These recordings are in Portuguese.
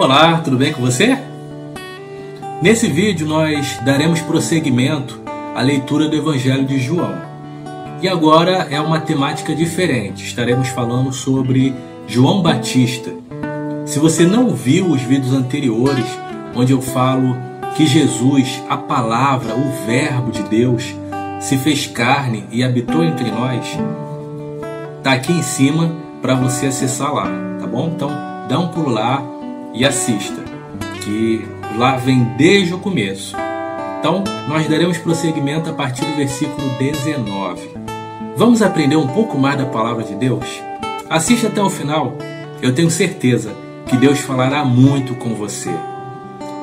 Olá, tudo bem com você? Nesse vídeo nós daremos prosseguimento à leitura do Evangelho de João. E agora é uma temática diferente, estaremos falando sobre João Batista. Se você não viu os vídeos anteriores, onde eu falo que Jesus, a palavra, o verbo de Deus, se fez carne e habitou entre nós, tá aqui em cima para você acessar lá, tá bom? Então dá um pulo lá e assista, que lá vem desde o começo. Então nós daremos prosseguimento a partir do versículo 19. Vamos aprender um pouco mais da palavra de Deus? Assista até o final, eu tenho certeza que Deus falará muito com você.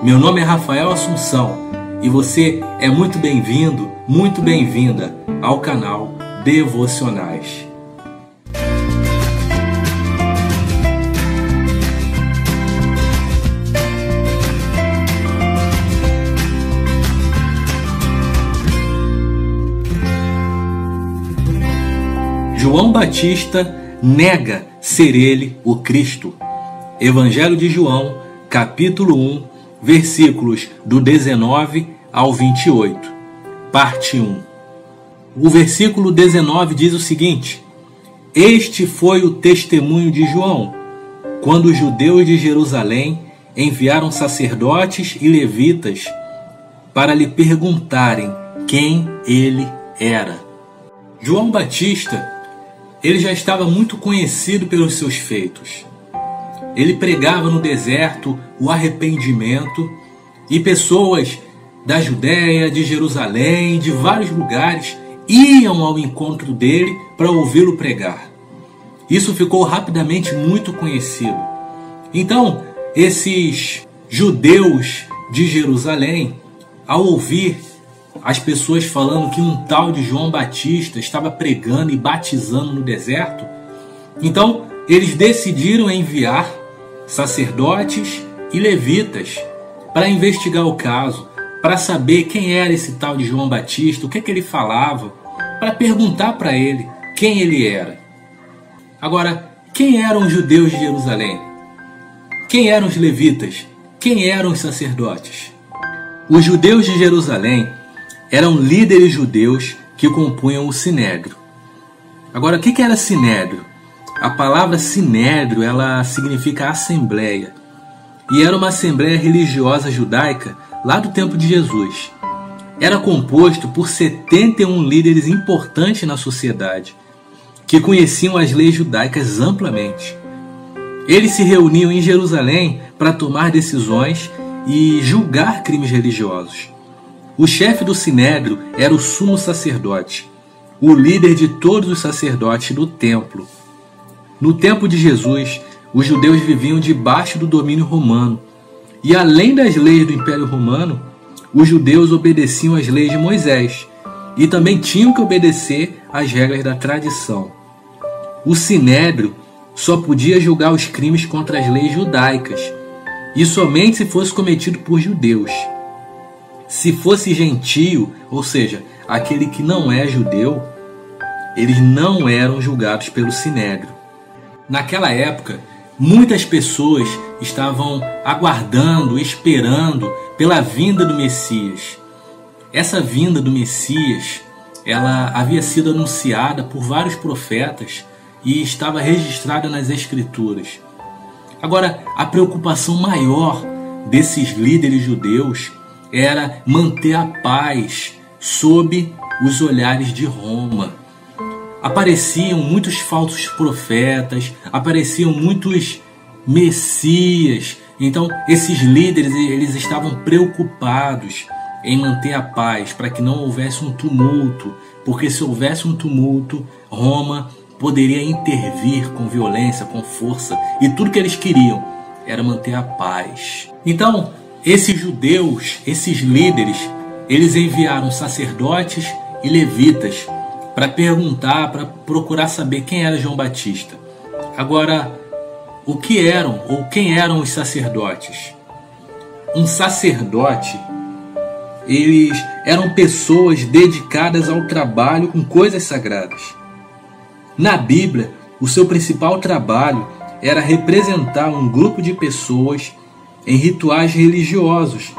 Meu nome é Rafael Assunção e você é muito bem-vindo, muito bem-vinda ao canal Devocionais. João Batista nega ser ele o Cristo. Evangelho de João, capítulo 1, versículos do 19 ao 28, parte 1. O versículo 19 diz o seguinte: Este foi o testemunho de João, quando os judeus de Jerusalém enviaram sacerdotes e levitas para lhe perguntarem quem ele era. João Batista, ele já estava muito conhecido pelos seus feitos. Ele pregava no deserto o arrependimento e pessoas da Judéia, de Jerusalém, de vários lugares iam ao encontro dele para ouvi-lo pregar. Isso ficou rapidamente muito conhecido. Então, esses judeus de Jerusalém, ao ouvir as pessoas falando que um tal de João Batista estava pregando e batizando no deserto, então eles decidiram enviar sacerdotes e levitas para investigar o caso, para saber quem era esse tal de João Batista, o que ele falava, para perguntar para ele quem ele era. Agora, quem eram os judeus de Jerusalém? Quem eram os levitas? Quem eram os sacerdotes? Os judeus de Jerusalém eram líderes judeus que compunham o Sinédrio. Agora, o que era Sinédrio? A palavra Sinédrio, ela significa assembleia. E era uma assembleia religiosa judaica lá do tempo de Jesus. Era composto por 71 líderes importantes na sociedade, que conheciam as leis judaicas amplamente. Eles se reuniam em Jerusalém para tomar decisões e julgar crimes religiosos. O chefe do Sinédrio era o sumo sacerdote, o líder de todos os sacerdotes do templo. No tempo de Jesus, os judeus viviam debaixo do domínio romano, e além das leis do Império Romano, os judeus obedeciam às leis de Moisés, e também tinham que obedecer às regras da tradição. O Sinédrio só podia julgar os crimes contra as leis judaicas, e somente se fosse cometido por judeus. Se fosse gentio, ou seja, aquele que não é judeu, eles não eram julgados pelo Sinédrio. Naquela época, muitas pessoas estavam aguardando, esperando pela vinda do Messias. Essa vinda do Messias, ela havia sido anunciada por vários profetas e estava registrada nas Escrituras. Agora, a preocupação maior desses líderes judeus era manter a paz sob os olhares de Roma. Apareciam muitos falsos profetas, apareciam muitos messias. Então, esses líderes, eles estavam preocupados em manter a paz, para que não houvesse um tumulto, porque se houvesse um tumulto, Roma poderia intervir com violência, com força, e tudo que eles queriam era manter a paz. Então, esses judeus, esses líderes, eles enviaram sacerdotes e levitas para perguntar, para procurar saber quem era João Batista. Agora, o que eram ou quem eram os sacerdotes? Um sacerdote, eles eram pessoas dedicadas ao trabalho com coisas sagradas. Na Bíblia, o seu principal trabalho era representar um grupo de pessoas em rituais religiosos,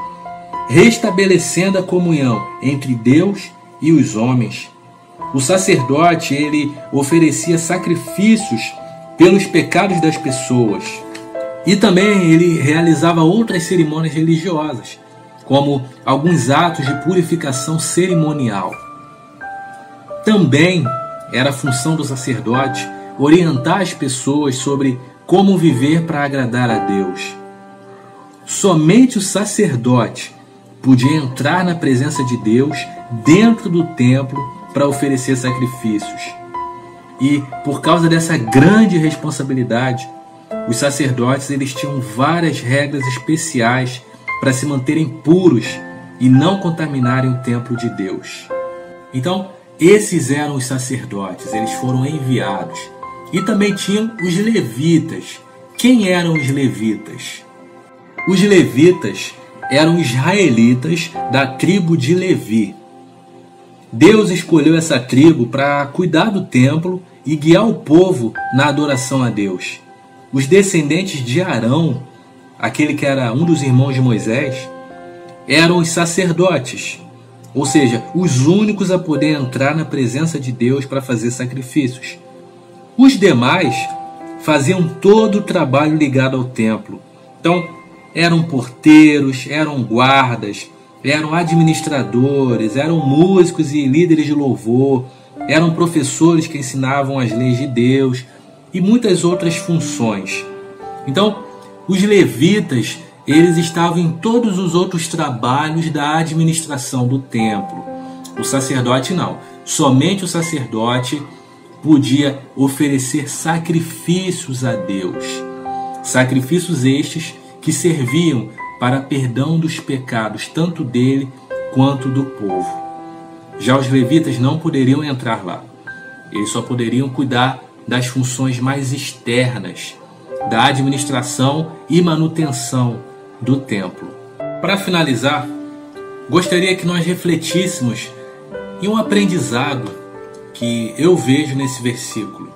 restabelecendo a comunhão entre Deus e os homens. O sacerdote, ele oferecia sacrifícios pelos pecados das pessoas. E também ele realizava outras cerimônias religiosas, como alguns atos de purificação cerimonial. Também era função do sacerdote orientar as pessoas sobre como viver para agradar a Deus. Somente o sacerdote podia entrar na presença de Deus dentro do templo para oferecer sacrifícios. E por causa dessa grande responsabilidade, os sacerdotes eles tinham várias regras especiais para se manterem puros e não contaminarem o templo de Deus. Então, esses eram os sacerdotes, eles foram enviados. E também tinham os levitas. Quem eram os levitas? Os levitas eram israelitas da tribo de Levi. Deus escolheu essa tribo para cuidar do templo e guiar o povo na adoração a Deus. Os descendentes de Arão, aquele que era um dos irmãos de Moisés, eram os sacerdotes, ou seja, os únicos a poder entrar na presença de Deus para fazer sacrifícios. Os demais faziam todo o trabalho ligado ao templo. Então, eram porteiros, eram guardas, eram administradores, eram músicos e líderes de louvor, eram professores que ensinavam as leis de Deus e muitas outras funções. Então, os levitas, eles estavam em todos os outros trabalhos da administração do templo. O sacerdote não. Somente o sacerdote podia oferecer sacrifícios a Deus. Sacrifícios estes que serviam para perdão dos pecados, tanto dele quanto do povo. Já os levitas não poderiam entrar lá. Eles só poderiam cuidar das funções mais externas, da administração e manutenção do templo. Para finalizar, gostaria que nós refletíssemos em um aprendizado que eu vejo nesse versículo.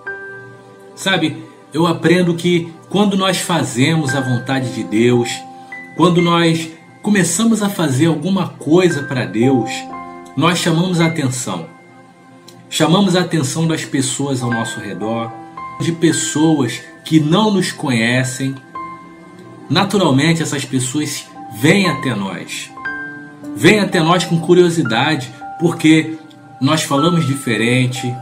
Sabe, eu aprendo que quando nós fazemos a vontade de Deus, quando nós começamos a fazer alguma coisa para Deus, nós chamamos a atenção. Chamamos a atenção das pessoas ao nosso redor, de pessoas que não nos conhecem. Naturalmente, essas pessoas vêm até nós. Vêm até nós com curiosidade, porque nós falamos diferente,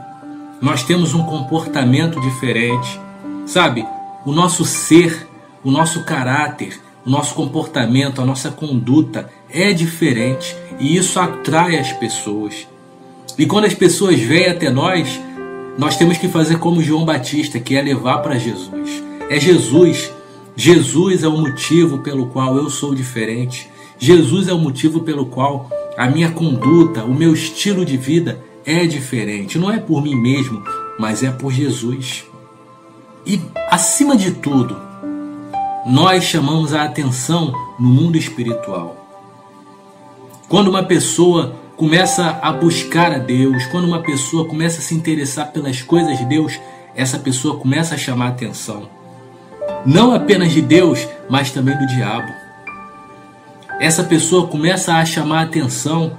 nós temos um comportamento diferente. Sabe, o nosso ser, o nosso caráter, o nosso comportamento, a nossa conduta é diferente e isso atrai as pessoas. E quando as pessoas vêm até nós, nós temos que fazer como João Batista, que é levar para Jesus. É Jesus. Jesus é o motivo pelo qual eu sou diferente. Jesus é o motivo pelo qual a minha conduta, o meu estilo de vida é diferente. Não é por mim mesmo, mas é por Jesus. E, acima de tudo, nós chamamos a atenção no mundo espiritual. Quando uma pessoa começa a buscar a Deus, quando uma pessoa começa a se interessar pelas coisas de Deus, essa pessoa começa a chamar a atenção. Não apenas de Deus, mas também do diabo. Essa pessoa começa a chamar a atenção,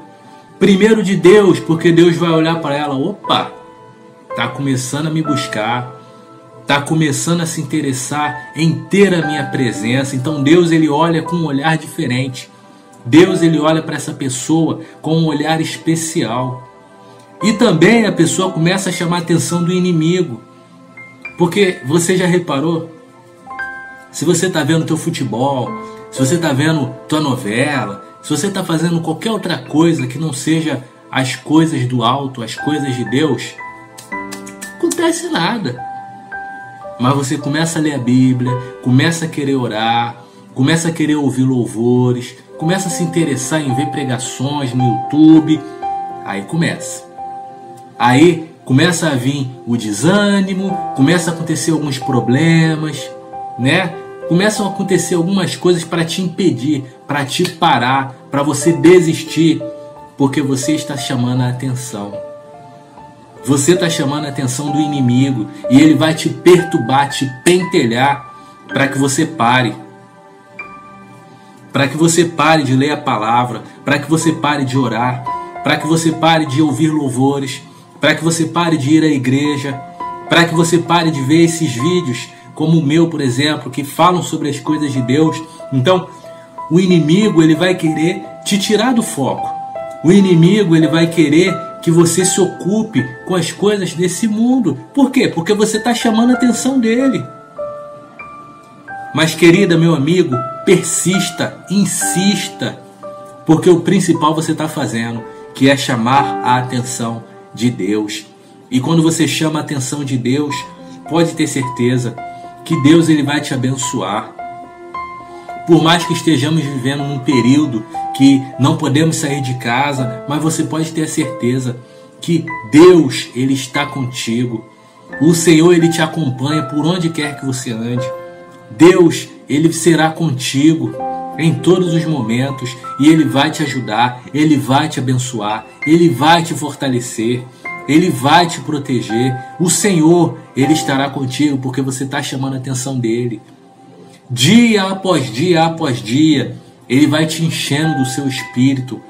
primeiro de Deus, porque Deus vai olhar para ela, opa, está começando a me buscar, está começando a se interessar em ter a minha presença. Então Deus ele olha com um olhar diferente. Deus ele olha para essa pessoa com um olhar especial. E também a pessoa começa a chamar a atenção do inimigo. Porque você já reparou? Se você está vendo teu futebol, se você está vendo tua novela, se você está fazendo qualquer outra coisa que não seja as coisas do alto, as coisas de Deus, não acontece nada. Mas você começa a ler a Bíblia, começa a querer orar, começa a querer ouvir louvores, começa a se interessar em ver pregações no YouTube. Aí começa. Aí começa a vir o desânimo, começa a acontecer alguns problemas, né? Começam a acontecer algumas coisas para te impedir, para te parar, para você desistir, porque você está chamando a atenção. Você está chamando a atenção do inimigo e ele vai te perturbar, te pentelhar para que você pare. para que você pare de ler a palavra, para que você pare de orar, para que você pare de ouvir louvores, para que você pare de ir à igreja, para que você pare de ver esses vídeos, como o meu, por exemplo, que falam sobre as coisas de Deus. Então, o inimigo, ele vai querer te tirar do foco. O inimigo, ele vai querer que você se ocupe com as coisas desse mundo. Por quê? Porque você está chamando a atenção dele. Mas, querida, meu amigo, persista, insista, porque o principal você está fazendo, que é chamar a atenção de Deus. E quando você chama a atenção de Deus, pode ter certeza que Deus, ele vai te abençoar. Por mais que estejamos vivendo num período que não podemos sair de casa, mas você pode ter a certeza que Deus, ele está contigo. O Senhor, ele te acompanha por onde quer que você ande. Deus, ele será contigo em todos os momentos e ele vai te ajudar, ele vai te abençoar, ele vai te fortalecer, ele vai te proteger. O Senhor, ele estará contigo porque você está chamando a atenção dele. Dia após dia, ele vai te enchendo do seu espírito.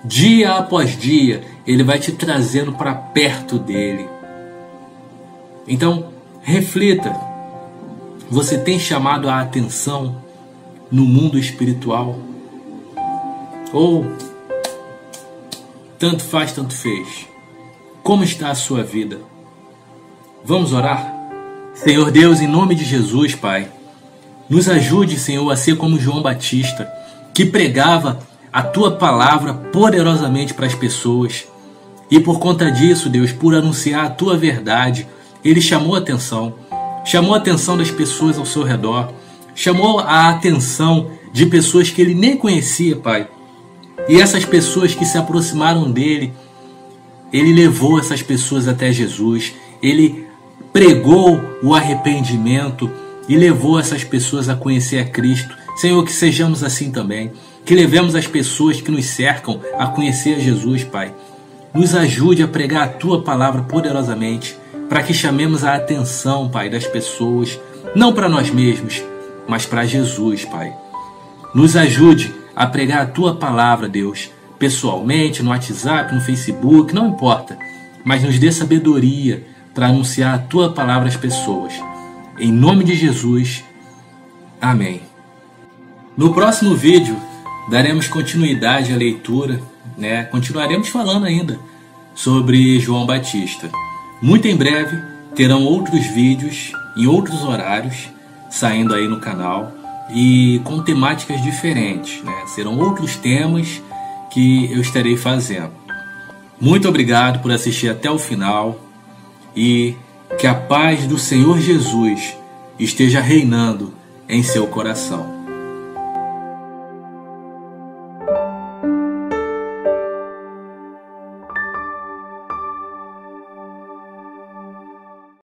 Dia após dia, ele vai te trazendo para perto dele. Então, reflita. Você tem chamado a atenção no mundo espiritual? Ou tanto faz, tanto fez? Como está a sua vida? Vamos orar? Senhor Deus, em nome de Jesus, Pai, nos ajude, Senhor, a ser como João Batista, que pregava a Tua palavra poderosamente para as pessoas. E por conta disso, Deus, por anunciar a Tua verdade, ele chamou a atenção das pessoas ao seu redor, chamou a atenção de pessoas que ele nem conhecia, Pai. E essas pessoas que se aproximaram dele, ele levou essas pessoas até Jesus, ele pregou o arrependimento e levou essas pessoas a conhecer a Cristo. Senhor, que sejamos assim também, que levemos as pessoas que nos cercam a conhecer a Jesus, Pai. Nos ajude a pregar a Tua palavra poderosamente, para que chamemos a atenção, Pai, das pessoas, não para nós mesmos, mas para Jesus, Pai. Nos ajude a pregar a Tua palavra, Deus, pessoalmente, no WhatsApp, no Facebook, não importa, mas nos dê sabedoria para anunciar a Tua palavra às pessoas. Em nome de Jesus, amém. No próximo vídeo, daremos continuidade à leitura, Continuaremos falando ainda sobre João Batista. Muito em breve terão outros vídeos em outros horários saindo aí no canal e com temáticas diferentes, Serão outros temas que eu estarei fazendo. Muito obrigado por assistir até o final e que a paz do Senhor Jesus esteja reinando em seu coração.